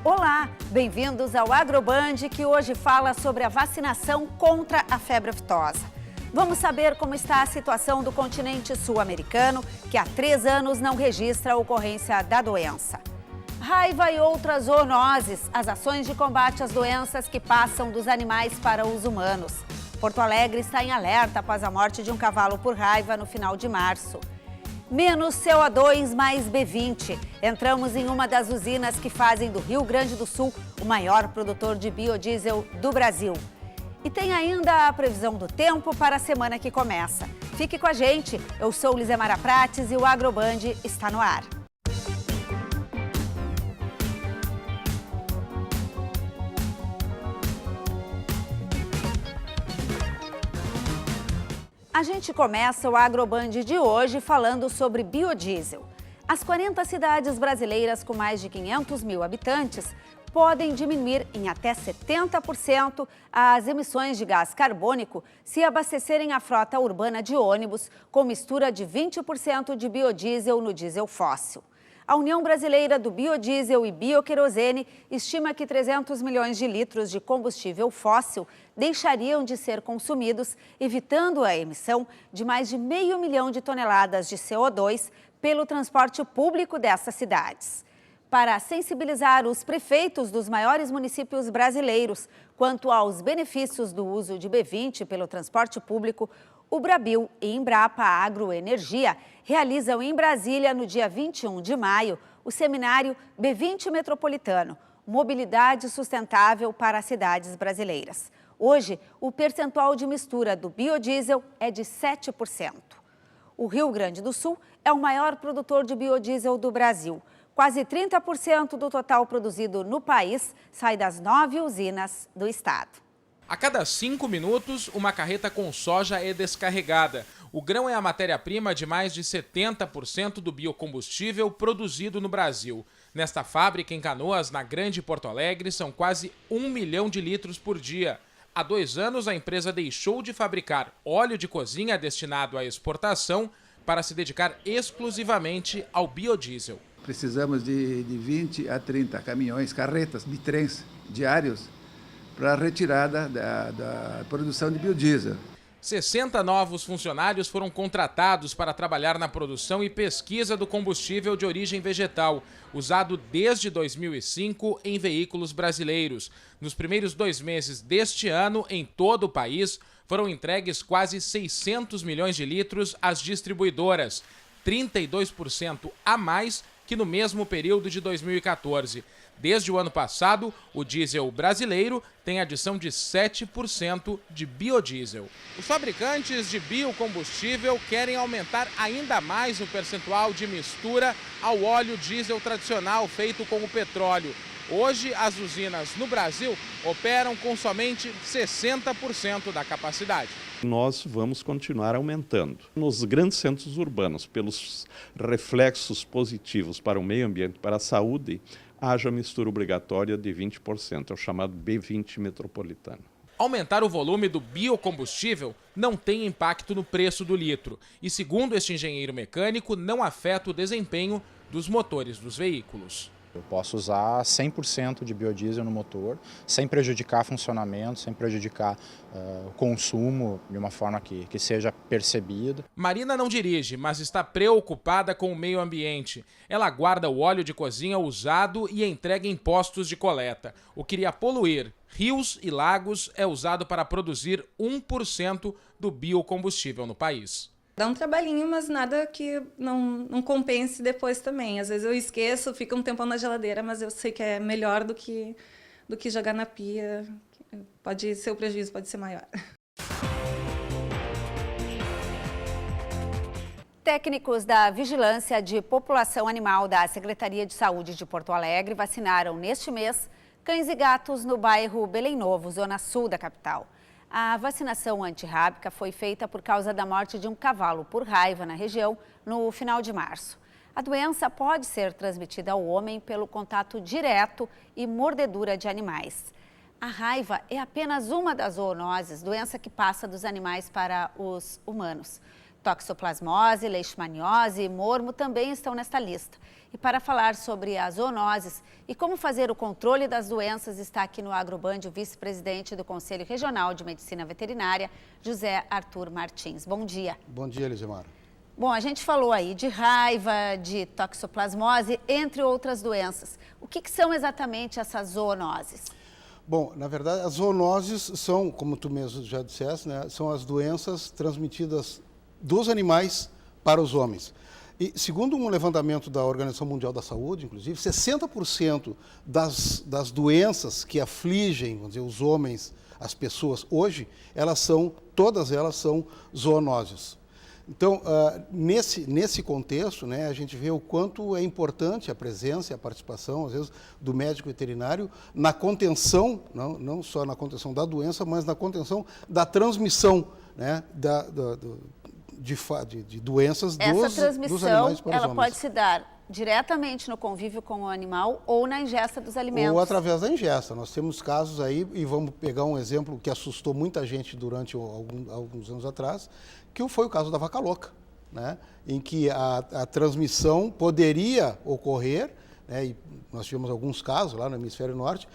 Olá, bem-vindos ao Agroband, que hoje fala sobre a vacinação contra a febre aftosa. Vamos saber como está a situação do continente sul-americano, que há 3 anos não registra a ocorrência da doença. Raiva e outras zoonoses, as ações de combate às doenças que passam dos animais para os humanos. Porto Alegre está em alerta após a morte de um cavalo por raiva no final de março. Menos CO2 mais B20. Entramos em uma das usinas que fazem do Rio Grande do Sul o maior produtor de biodiesel do Brasil. E tem ainda a previsão do tempo para a semana que começa. Fique com a gente, eu sou Lizemara Prates e o Agroband está no ar. A gente começa o Agroband de hoje falando sobre biodiesel. As 40 cidades brasileiras com mais de 500 mil habitantes podem diminuir em até 70% as emissões de gás carbônico se abastecerem a frota urbana de ônibus com mistura de 20% de biodiesel no diesel fóssil. A União Brasileira do Biodiesel e Bioquerosene estima que 300 milhões de litros de combustível fóssil deixariam de ser consumidos, evitando a emissão de mais de 500 mil de toneladas de CO2 pelo transporte público dessas cidades. Para sensibilizar os prefeitos dos maiores municípios brasileiros quanto aos benefícios do uso de B20 pelo transporte público, o Brabil e Embrapa Agroenergia realizam em Brasília, no dia 21 de maio, o seminário B20 Metropolitano, Mobilidade Sustentável para as Cidades Brasileiras. Hoje, o percentual de mistura do biodiesel é de 7%. O Rio Grande do Sul é o maior produtor de biodiesel do Brasil. Quase 30% do total produzido no país sai das 9 usinas do estado. A cada 5 minutos, uma carreta com soja é descarregada. O grão é a matéria-prima de mais de 70% do biocombustível produzido no Brasil. Nesta fábrica em Canoas, na Grande Porto Alegre, são quase 1 milhão de litros por dia. Há 2 anos, a empresa deixou de fabricar óleo de cozinha destinado à exportação para se dedicar exclusivamente ao biodiesel. Precisamos de 20 a 30 caminhões, carretas, bitrens diários para a retirada da produção de biodiesel. 60 novos funcionários foram contratados para trabalhar na produção e pesquisa do combustível de origem vegetal, usado desde 2005 em veículos brasileiros. Nos primeiros 2 meses deste ano, em todo o país, foram entregues quase 600 milhões de litros às distribuidoras, 32% a mais que no mesmo período de 2014. Desde o ano passado, o diesel brasileiro tem adição de 7% de biodiesel. Os fabricantes de biocombustível querem aumentar ainda mais o percentual de mistura ao óleo diesel tradicional feito com o petróleo. Hoje, as usinas no Brasil operam com somente 60% da capacidade. Nós vamos continuar aumentando. Nos grandes centros urbanos, pelos reflexos positivos para o meio ambiente, para a saúde, haja mistura obrigatória de 20%, é o chamado B20 metropolitano. Aumentar o volume do biocombustível não tem impacto no preço do litro e, segundo este engenheiro mecânico, não afeta o desempenho dos motores dos veículos. Eu posso usar 100% de biodiesel no motor, sem prejudicar funcionamento, sem prejudicar o consumo de uma forma que seja percebida. Marina não dirige, mas está preocupada com o meio ambiente. Ela guarda o óleo de cozinha usado e entrega em postos de coleta. O que iria poluir rios e lagos é usado para produzir 1% do biocombustível no país. Dá um trabalhinho, mas nada que não compense depois também. Às vezes eu esqueço, fica um tempão na geladeira, mas eu sei que é melhor do que jogar na pia. Pode ser, o prejuízo pode ser maior. Técnicos da Vigilância de População Animal da Secretaria de Saúde de Porto Alegre vacinaram neste mês cães e gatos no bairro Belém Novo, zona sul da capital. A vacinação antirrábica foi feita por causa da morte de um cavalo por raiva na região no final de março. A doença pode ser transmitida ao homem pelo contato direto e mordedura de animais. A raiva é apenas uma das zoonoses, doença que passa dos animais para os humanos. Toxoplasmose, leishmaniose e mormo também estão nesta lista. E para falar sobre as zoonoses e como fazer o controle das doenças, está aqui no Agroband o vice-presidente do Conselho Regional de Medicina Veterinária, José Arthur Martins. Bom dia. Bom dia, Elisemara. Bom, a gente falou aí de raiva, de toxoplasmose, entre outras doenças. O que são exatamente essas zoonoses? Bom, na verdade, as zoonoses são, como tu mesmo já disseste, né, são as doenças transmitidas dos animais para os homens. E, segundo um levantamento da Organização Mundial da Saúde, inclusive, 60% das doenças que afligem, vamos dizer, os homens, as pessoas hoje, todas elas são zoonoses. Então, nesse contexto, né, a gente vê o quanto é importante a presença e a participação, às vezes, do médico veterinário na contenção, não só na contenção da doença, mas na contenção da transmissão, né, de doenças dos animais para os homens. Essa transmissão, ela pode se dar diretamente no convívio com o animal ou na ingesta dos alimentos? Ou através da ingesta. Nós temos casos aí, e vamos pegar um exemplo que assustou muita gente durante alguns anos atrás, que foi o caso da vaca louca, né? Em que a transmissão poderia ocorrer, né, e nós tivemos alguns casos lá no hemisfério norte,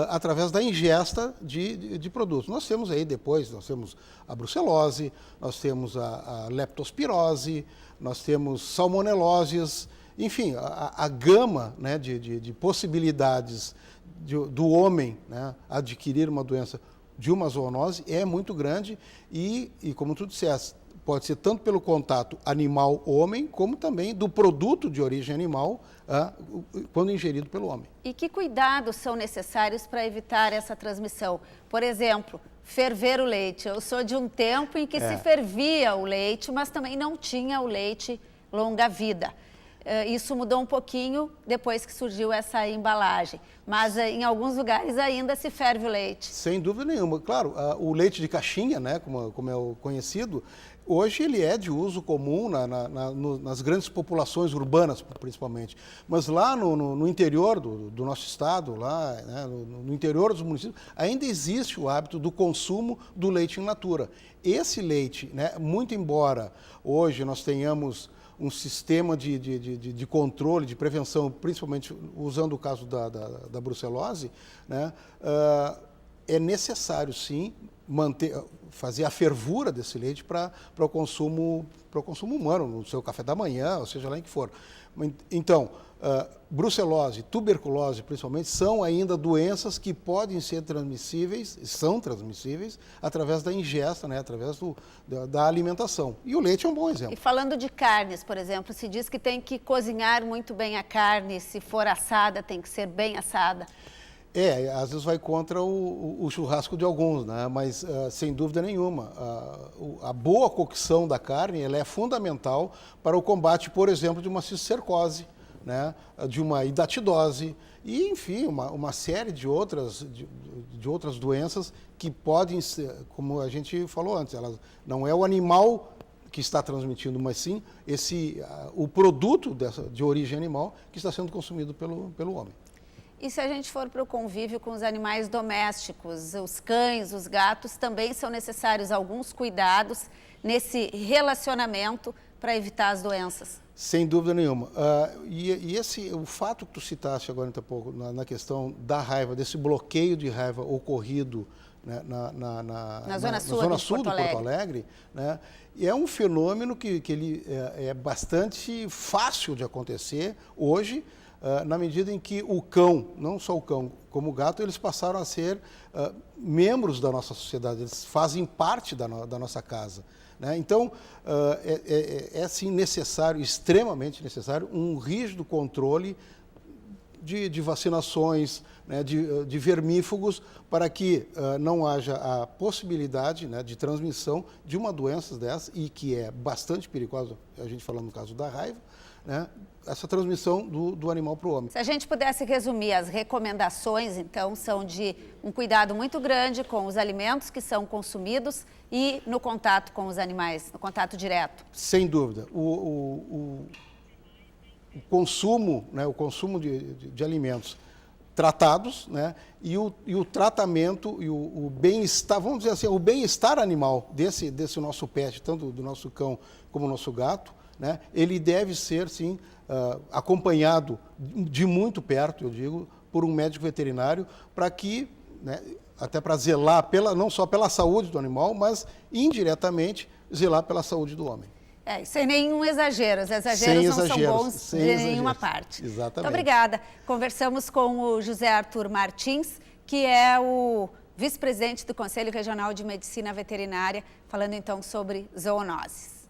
através da ingesta de produtos. Nós temos aí depois, nós temos a brucelose, nós temos a leptospirose, nós temos salmoneloses, enfim, a gama, né, de possibilidades do homem, né, adquirir uma doença de uma zoonose é muito grande e como tu disseste, pode ser tanto pelo contato animal-homem, como também do produto de origem animal, quando ingerido pelo homem. E que cuidados são necessários para evitar essa transmissão? Por exemplo, ferver o leite. Eu sou de um tempo em que se fervia o leite, mas também não tinha o leite longa-vida. Isso mudou um pouquinho depois que surgiu essa embalagem, mas em alguns lugares ainda se ferve o leite. Sem dúvida nenhuma. Claro, o leite de caixinha, né, como é o conhecido, hoje ele é de uso comum nas grandes populações urbanas, principalmente. Mas lá no interior do nosso estado, lá, né, no interior dos municípios, ainda existe o hábito do consumo do leite in natura. Esse leite, né, muito embora hoje nós tenhamos um sistema de controle, de prevenção, principalmente usando o caso da brucelose, né, é necessário, sim, fazer a fervura desse leite para o consumo humano, no seu café da manhã, ou seja lá em que for. Então, brucelose, tuberculose, principalmente, são ainda doenças que podem ser transmissíveis, são transmissíveis, através da ingesta, né, através da alimentação. E o leite é um bom exemplo. E falando de carnes, por exemplo, se diz que tem que cozinhar muito bem a carne, se for assada, tem que ser bem assada. Às vezes vai contra o churrasco de alguns, né? Mas sem dúvida nenhuma, a boa cocção da carne ela é fundamental para o combate, por exemplo, de uma cisticercose, né? De uma hidatidose e, enfim, uma série de outras doenças que podem ser, como a gente falou antes, não é o animal que está transmitindo, mas sim o produto de origem animal que está sendo consumido pelo homem. E se a gente for para o convívio com os animais domésticos, os cães, os gatos, também são necessários alguns cuidados nesse relacionamento para evitar as doenças? Sem dúvida nenhuma. O fato que tu citaste agora um pouco na questão da raiva, desse bloqueio de raiva ocorrido, né, na zona sul de Porto Alegre, né, é um fenômeno que ele é bastante fácil de acontecer hoje, na medida em que o cão, não só o cão, como o gato, eles passaram a ser membros da nossa sociedade, eles fazem parte da nossa casa, né? Então, sim necessário, extremamente necessário, um rígido controle de vacinações, né, de vermífugos, para que não haja a possibilidade, né, de transmissão de uma doença dessa, e que é bastante perigosa, a gente falando no caso da raiva, né, essa transmissão do animal para o homem. Se a gente pudesse resumir, as recomendações, então, são de um cuidado muito grande com os alimentos que são consumidos e no contato com os animais, no contato direto. Sem dúvida. O consumo, né, o consumo de alimentos tratados, né? E o tratamento e o bem-estar, vamos dizer assim, o bem-estar animal desse nosso pet, tanto do nosso cão como do nosso gato, né? Ele deve ser, sim, acompanhado de muito perto, eu digo, por um médico veterinário, para que, né, até para zelar não só pela saúde do animal, mas indiretamente zelar pela saúde do homem. Sem nenhum exagero. Os exageros não são bons de nenhuma parte. Exatamente. Muito obrigada. Conversamos com o José Arthur Martins, que é o vice-presidente do Conselho Regional de Medicina Veterinária, falando então sobre zoonoses.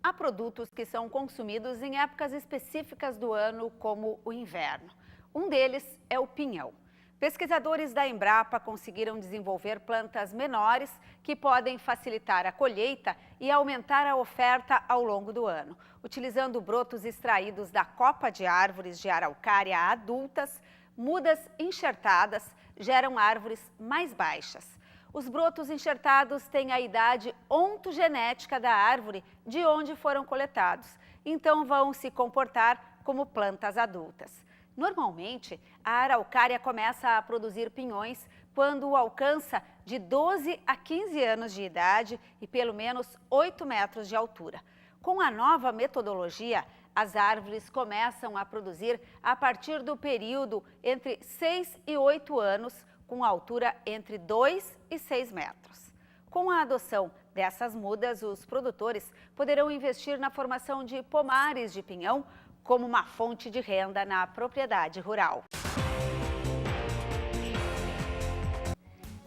Há produtos que são consumidos em épocas específicas do ano, como o inverno. Um deles é o pinhão. Pesquisadores da Embrapa conseguiram desenvolver plantas menores que podem facilitar a colheita e aumentar a oferta ao longo do ano. Utilizando brotos extraídos da copa de árvores de araucária adultas, mudas enxertadas geram árvores mais baixas. Os brotos enxertados têm a idade ontogenética da árvore de onde foram coletados, então vão se comportar como plantas adultas. Normalmente, a araucária começa a produzir pinhões quando alcança de 12 a 15 anos de idade e pelo menos 8 metros de altura. Com a nova metodologia, as árvores começam a produzir a partir do período entre 6 e 8 anos, com altura entre 2 e 6 metros. Com a adoção dessas mudas, os produtores poderão investir na formação de pomares de pinhão como uma fonte de renda na propriedade rural.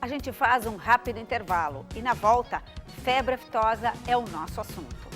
A gente faz um rápido intervalo e na volta, febre aftosa é o nosso assunto.